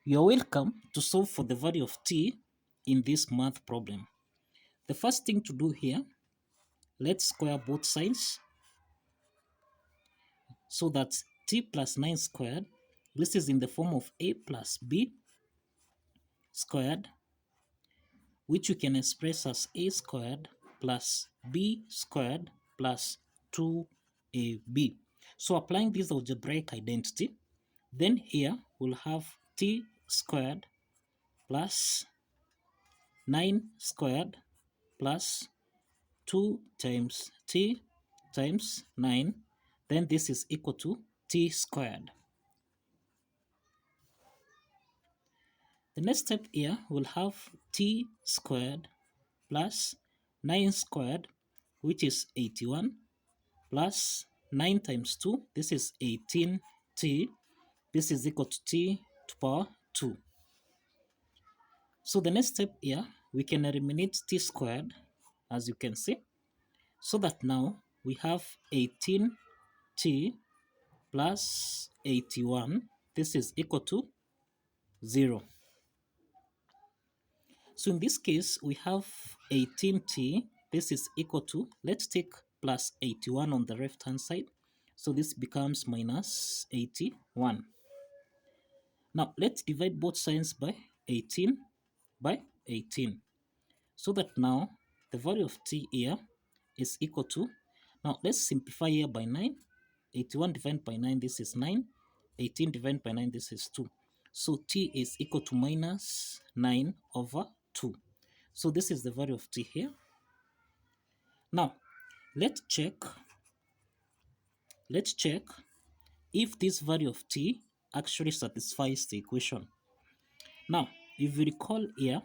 You're welcome to solve for the value of t in this math problem. The first thing to do here, let's square both sides so that t plus 9 squared, this is in the form of a plus b squared, which you can express as a squared plus b squared plus 2ab. So applying this algebraic identity, then here we'll have t squared plus 9 squared plus 2 times t times 9, then this is equal to t squared. The next step here will have t squared plus 9 squared, which is 81, plus 9 times 2, this is 18t, this is equal to t to power 2. So the next step here, we can eliminate t squared, as you can see, so that now we have 18t plus 81, this is equal to 0. So in this case, we have 18t, this is equal to, let's take plus 81 on the left hand side, so this becomes minus 81. Now let's divide both sides by 18 by 18, so that now the value of t here is equal to, now let's simplify here by 9, 81 divided by 9, this is 9, 18 divided by 9, this is 2. So t is equal to minus 9 over 2. So this is the value of t here. Now, let's check if this value of t actually satisfies the equation. Now, if you recall here,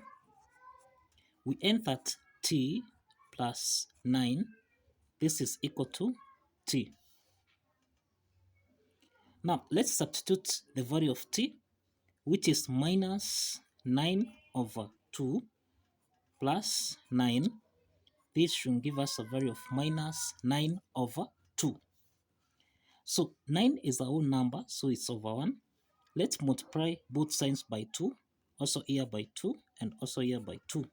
we end that t plus 9, this is equal to t. Now, let's substitute the value of t, which is minus 9 over 2 plus 9. This should give us a value of minus 9 over 2. So 9 is our own number, so it's over 1. Let's multiply both sides by 2, also here by 2, and also here by 2.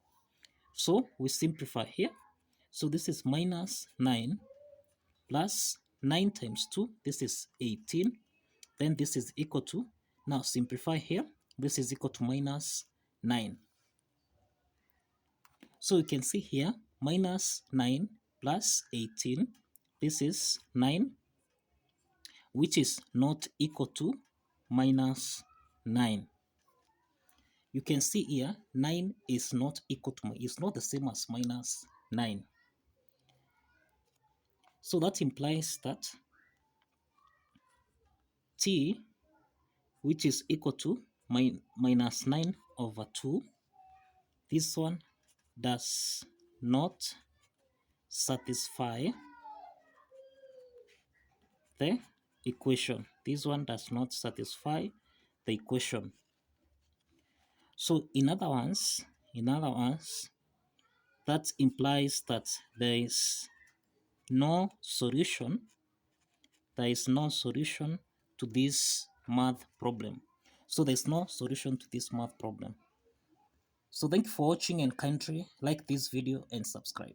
So we simplify here. So this is minus 9 plus 9 times 2, this is 18. Then this is equal to, now simplify here, this is equal to minus 9. So you can see here, minus 9 plus 18, this is 9, which is not equal to minus 9. You can see here, 9 is not equal to, it's not the same as minus 9. So that implies that t, which is equal to minus 9 over 2, this one does not satisfy the equation. This one does not satisfy the equation. So in other words, that implies that there is no solution to this math problem. So there's no solution to this math problem. So thank you for watching, and kindly like this video and subscribe.